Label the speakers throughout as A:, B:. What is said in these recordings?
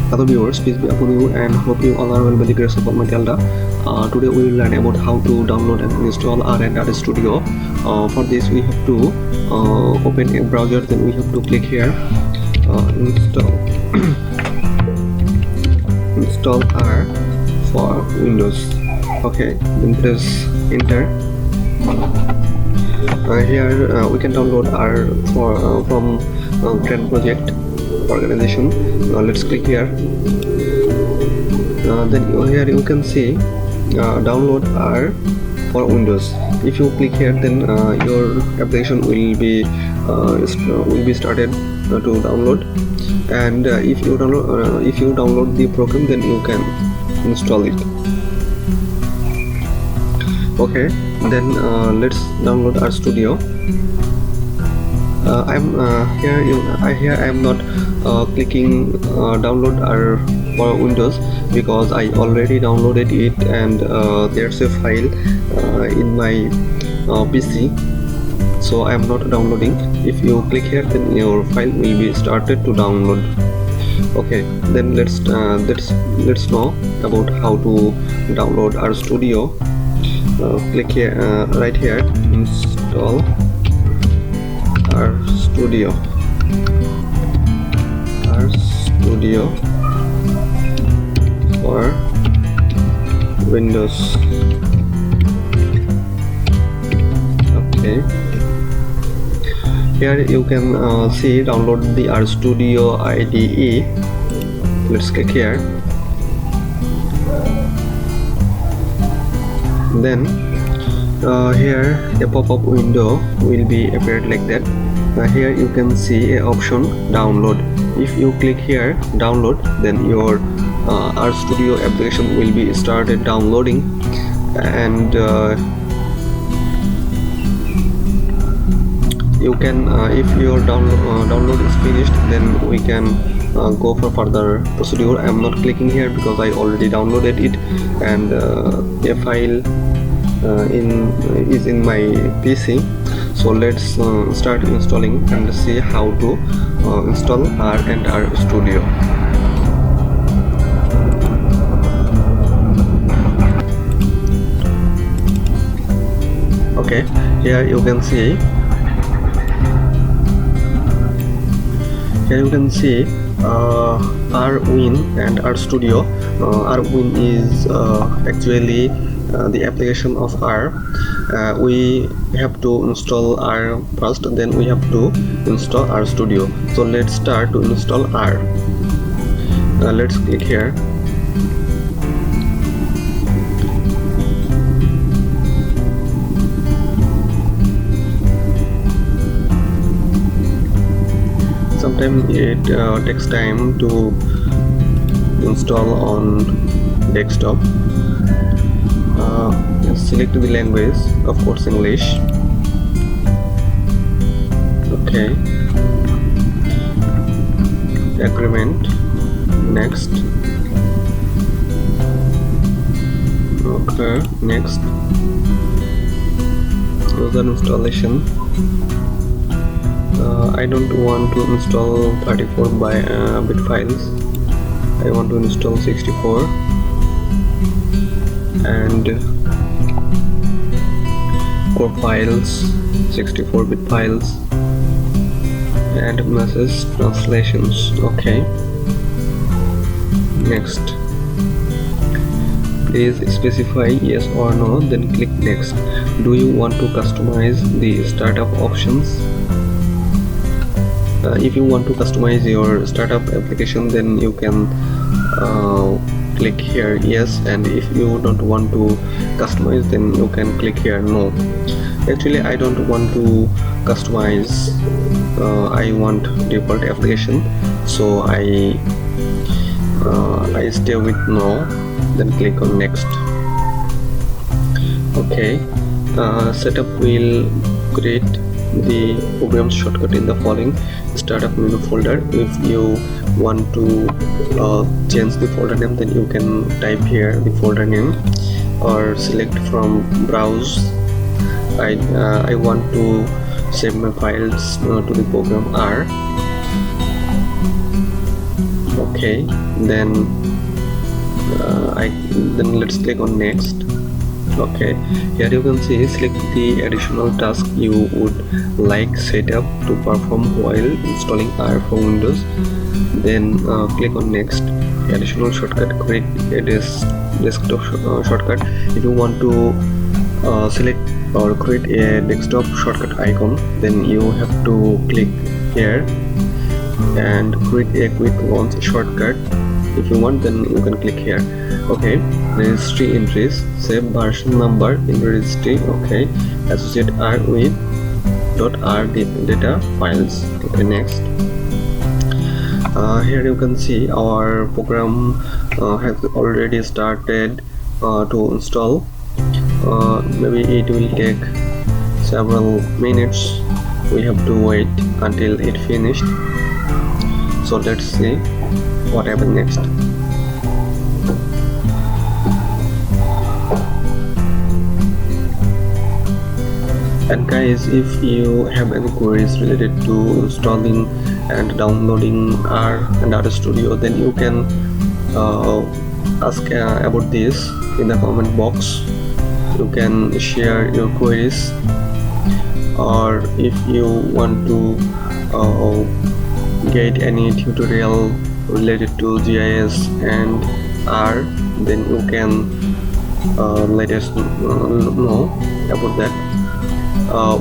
A: Hello viewers, peace be upon you and hope you all are well by the grace of Almighty Allah. Today we will learn about how to download and install R and RStudio. For this we have to open a browser, then we have to click here install install R for Windows. Okay, then press enter. Here we can download R from Grand Project organization. Let's click here. Then here you can see download R for Windows. If you click here, then your application will be started to download. And if you download the program, then you can install it. Okay, then let's download RStudio. I'm here I am not clicking download R for Windows because I already downloaded it, and there's a file in my PC, so I am not downloading. If you click here, then your file will be started to download. Okay, then let's know about how to download RStudio. Click here, right here, install RStudio for Windows. Okay, here you can see download the RStudio IDE. Let's click here. Then here a pop-up window will be appeared like that. Here you can see a option download. If you click here download, then your RStudio application will be started downloading, and you can if your download is finished, then we can go for further procedure. I am not clicking here because I already downloaded it, and a file is in my PC. So let's start installing and see how to install R and RStudio. Okay, here you can see RWin and RStudio. RWin is actually the application of R. We have to install R first, then we have to install RStudio. So let's start to install R. Let's click here. Sometimes it takes time to install on desktop. Select the language, of course English. Okay, agreement, next. Okay, next. User installation. I don't want to install 34-bit files. I want to install 64 and core files, 64-bit files, and message translations. Okay, next. Please specify yes or no, then click next. Do you want to customize the startup options? If you want to customize your startup application, then you can click here yes, and if you don't want to customize, then you can click here no. Actually I don't want to customize, I want default application, so I stay with no, then click on next. Okay, setup will create the program shortcut in the following startup menu folder. If you want to change the folder name, then you can type here the folder name or select from browse. I want to save my files to the program R. Okay, then let's click on next. Okay, here you can see select the additional task you would like set up to perform while installing R for Windows. Then click on next. Additional shortcut, create a desktop shortcut. If you want to select or create a desktop shortcut icon, then you have to click here and create a quick launch shortcut. If you want, then you can click here. Okay, registry entries, save version number in registry. Okay, associate R with .r data files. Okay, next. Here you can see our program has already started to install. Maybe it will take several minutes. We have to wait until it finished. So let's see what happens next. And guys, if you have any queries related to installing and downloading R and RStudio, then you can ask about this in the comment box. You can share your queries, or if you want to get any tutorial related to GIS and R, then you can let us know about that.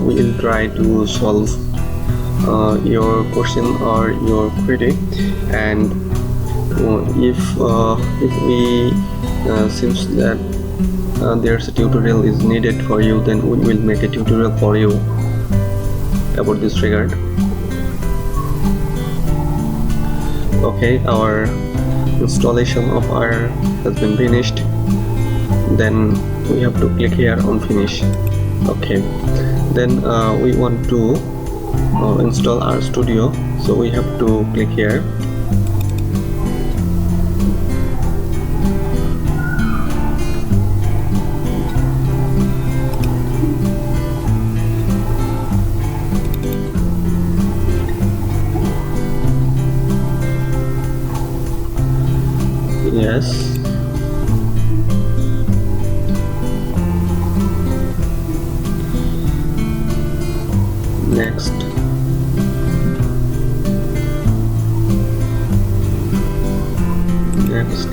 A: We will try to solve your question or your query, and if we seems that there's a tutorial is needed for you, then we will make a tutorial for you about this regard. Okay, our installation of R has been finished. Then we have to click here on finish. Okay, then we want to install RStudio, so we have to click here. Yes. Next. Next.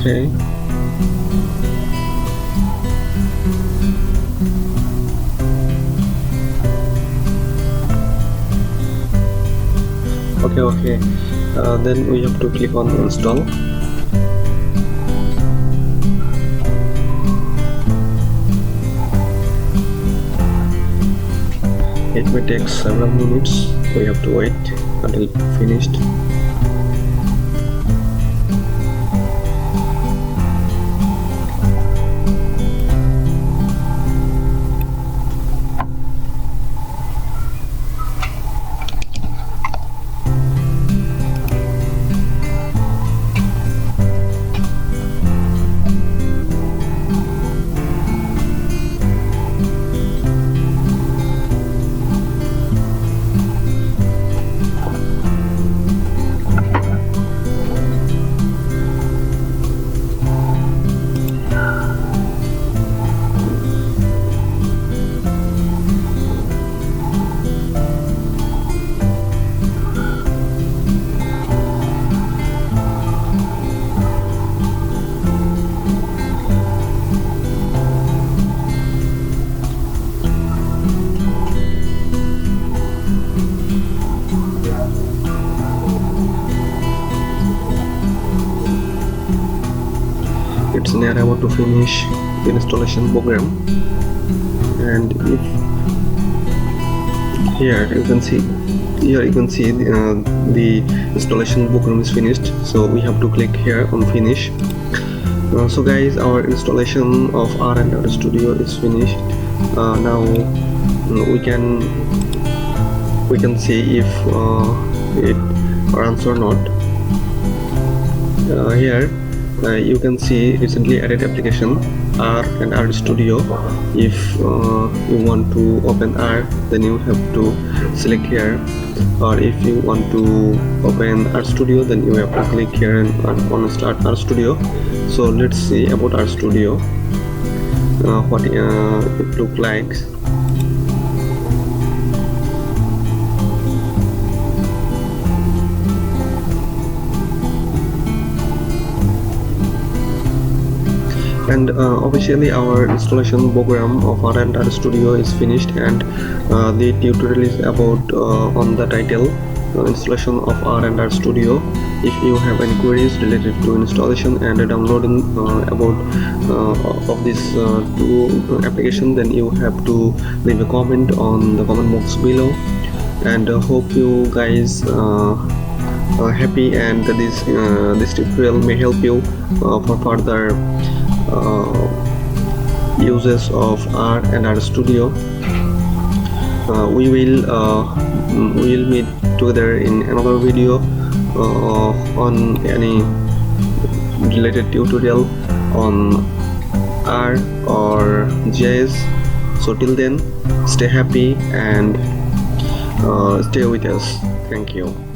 A: Okay. Okay. Then we have to click on install. It may take several minutes. We have to wait until finished. It's near about to finish the installation program, and if here you can see the installation program is finished, so we have to click here on finish. So guys, our installation of R and RStudio is finished. Now we can see if it runs or not. Here you can see recently added application R and RStudio. If you want to open R, then you have to select here, or if you want to open RStudio, then you have to click here and on Start RStudio. So let's see about RStudio, what it look like. And officially our installation program of R and RStudio is finished, and the tutorial is about on the title installation of R and RStudio. If you have any queries related to installation and downloading about of this two application, then you have to leave a comment on the comment box below. And hope you guys happy, and this tutorial may help you for further uses of R and RStudio. We will meet together in another video on any related tutorial on R or GIS. So till then, stay happy and stay with us. Thank you.